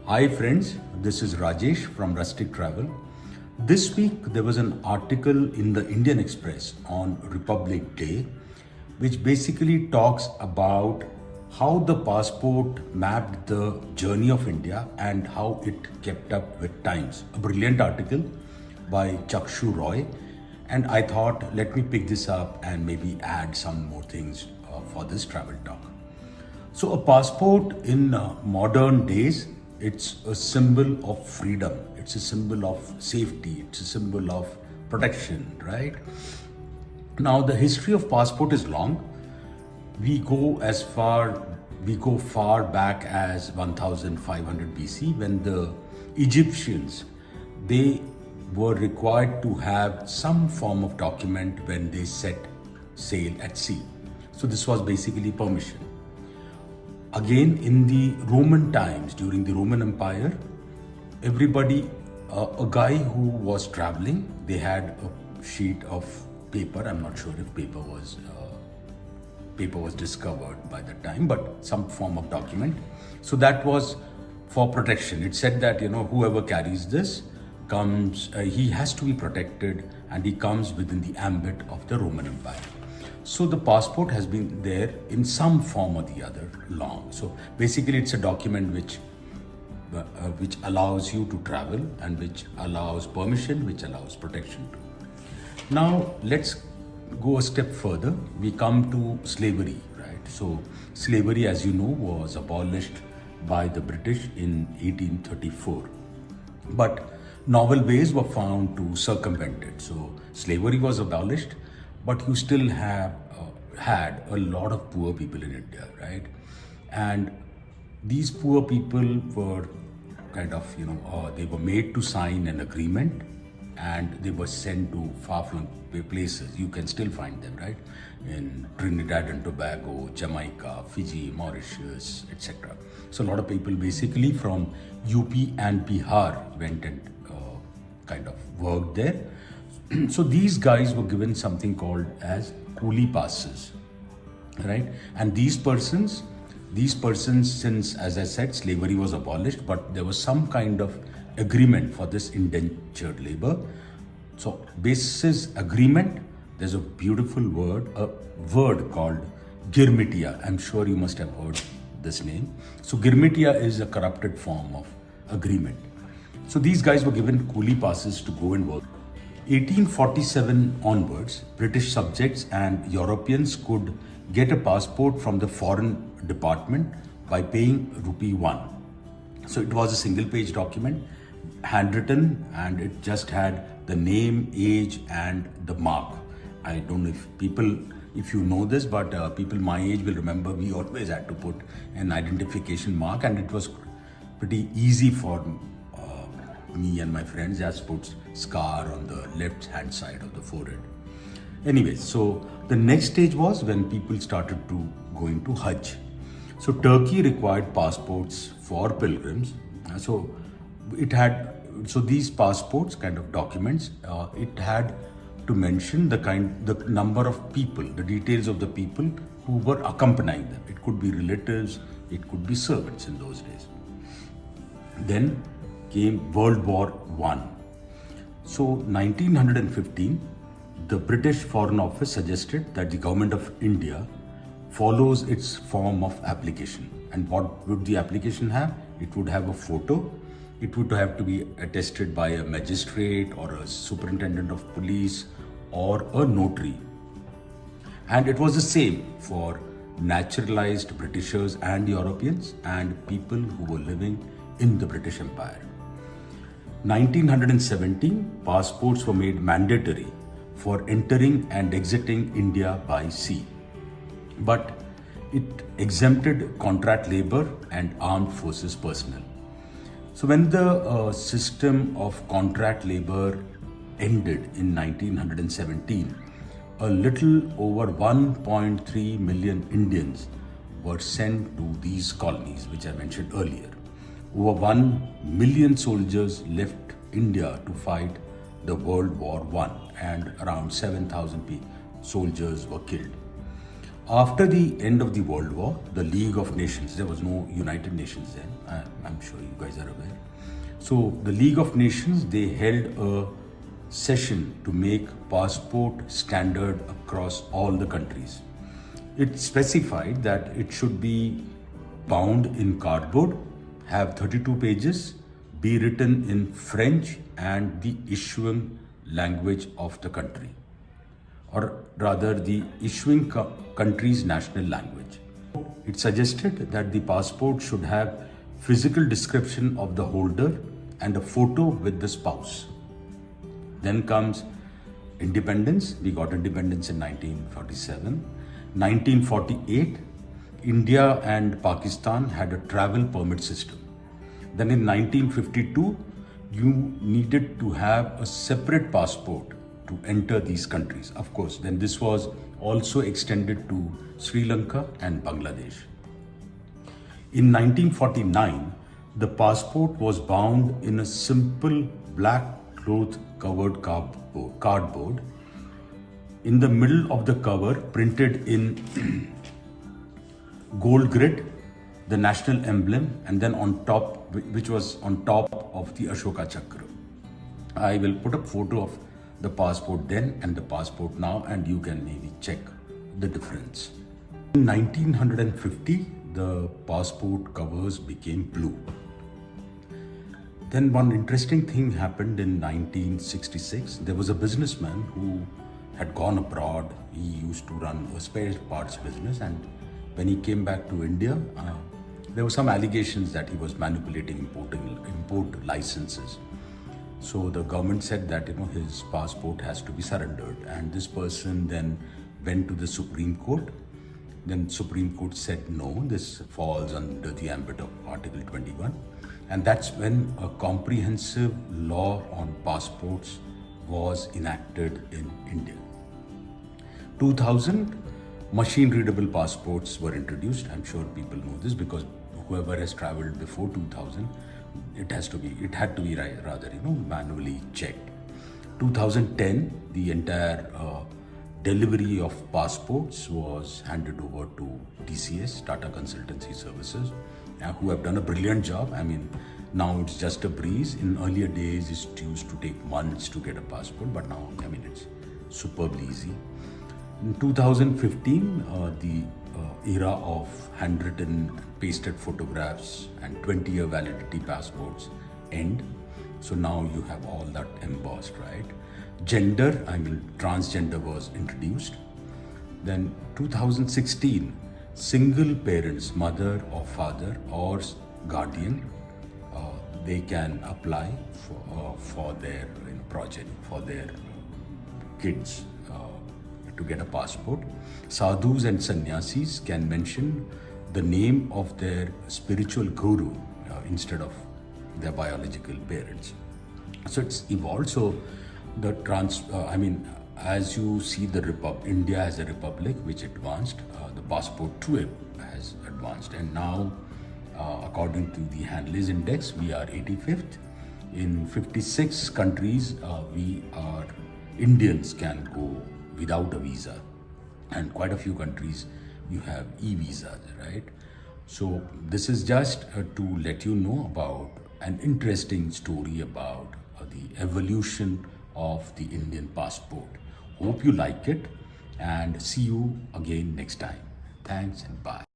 Hi friends, this is Rajesh from Rustik Travel. This week there was an article in the Indian Express on Republic Day which basically talks about how the passport mapped the journey of India and how it kept up with times. A brilliant article by Chakshu Roy, and I thought let me pick this up and maybe add some more things for this travel talk. So a passport in modern days, it's a symbol of freedom. It's a symbol of safety. It's a symbol of protection, right? Now the history of passport is long. We go far back as 1500 BC when the Egyptians, they were required to have some form of document when they set sail at sea. So this was basically permission. Again, in the Roman times, during the Roman Empire, everybody, a guy who was traveling, they had a sheet of paper. I'm not sure if paper was discovered by that time, but some form of document. So that was for protection. It said that whoever carries this comes, he has to be protected, and he comes within the ambit of the Roman Empire. So the passport has been there in some form or the other long. So basically it's a document which allows you to travel and which allows permission, which allows protection too. Now let's go a step further. We come to slavery, right? So slavery, as you know, was abolished by the British in 1834. But novel ways were found to circumvent it. So slavery was abolished, but you still have had a lot of poor people in India, right? And these poor people were kind of, they were made to sign an agreement, and they were sent to far-flung places. You can still find them, right? In Trinidad and Tobago, Jamaica, Fiji, Mauritius, etc. So a lot of people basically from UP and Bihar went and kind of worked there. So these guys were given something called as coolie passes, right? And these persons, since, as I said, slavery was abolished, but there was some kind of agreement for this indentured labor. So basis agreement, there's a beautiful word called girmitia. I'm sure you must have heard this name. So girmitia is a corrupted form of agreement. So these guys were given coolie passes to go and work. 1847 onwards, British subjects and Europeans could get a passport from the foreign department by paying rupee 1. So it was a single page document, handwritten, and it just had the name, age, and the mark. I don't know if you know this, but people my age will remember we always had to put an identification mark, and it was pretty easy for me and my friends. Just put scar on the left hand side of the forehead. Anyway, so the next stage was when people started to going to Hajj. So Turkey required passports for pilgrims. So these passports, kind of documents, it had to mention the number of people, the details of the people who were accompanying them. It could be relatives, it could be servants in those days. Then came World War I. So 1915, the British Foreign Office suggested that the government of India follows its form of application. And what would the application have? It would have a photo. It would have to be attested by a magistrate or a superintendent of police or a notary. And it was the same for naturalized Britishers and Europeans and people who were living in the British Empire. 1917, passports were made mandatory for entering and exiting India by sea. But it exempted contract labor and armed forces personnel. So when the system of contract labor ended in 1917, a little over 1.3 million Indians were sent to these colonies, which I mentioned earlier. Over 1 million soldiers left India to fight the World War I, and around 7,000 soldiers were killed. After the end of the World War, the League of Nations, there was no United Nations then, I'm sure you guys are aware. So the League of Nations, they held a session to make passport standard across all the countries. It specified that it should be bound in cardboard, have 32 pages, be written in French and the issuing language of the country, or rather the issuing country's national language. It suggested that the passport should have physical description of the holder and a photo with the spouse. Then comes independence. We got independence in 1947. 1948, India and Pakistan had a travel permit system. Then in 1952, you needed to have a separate passport to enter these countries. Of course, then this was also extended to Sri Lanka and Bangladesh. In 1949, the passport was bound in a simple black cloth covered cardboard. In the middle of the cover, printed in gold grid, the national emblem, and then on top, which was on top of the Ashoka Chakra. I will put a photo of the passport then and the passport now, and you can maybe check the difference. In 1950, the passport covers became blue. Then one interesting thing happened in 1966. There was a businessman who had gone abroad. He used to run a spare parts business, and when he came back to India, there were some allegations that he was manipulating import licenses. So the government said that his passport has to be surrendered, and this person then went to the Supreme Court. Then Supreme Court said no, this falls under the ambit of Article 21, and that's when a comprehensive law on passports was enacted in India. 2000, machine readable passports were introduced. I'm sure people know this because whoever has traveled before 2000, it had to be manually checked. 2010, the entire delivery of passports was handed over to TCS, Tata Consultancy Services, who have done a brilliant job. I mean, now it's just a breeze. In earlier days, it used to take months to get a passport, but now, it's superbly easy. In 2015, the era of handwritten, pasted photographs and 20-year validity passports end. So now you have all that embossed, right? Gender, transgender was introduced. Then 2016, single parents, mother or father or guardian, they can apply for their progeny, for their kids to get a passport. Sadhus and sannyasis can mention the name of their spiritual guru instead of their biological parents. So it's evolved. So the as you see, India as a republic which advanced, the passport too has advanced, and now according to the Handley's Index, we are 85th. In 56 countries, Indians can go without a visa, and quite a few countries you have e-visas, right? So this is just to let you know about an interesting story about the evolution of the Indian passport. Hope you like it, and see you again next time. Thanks and bye.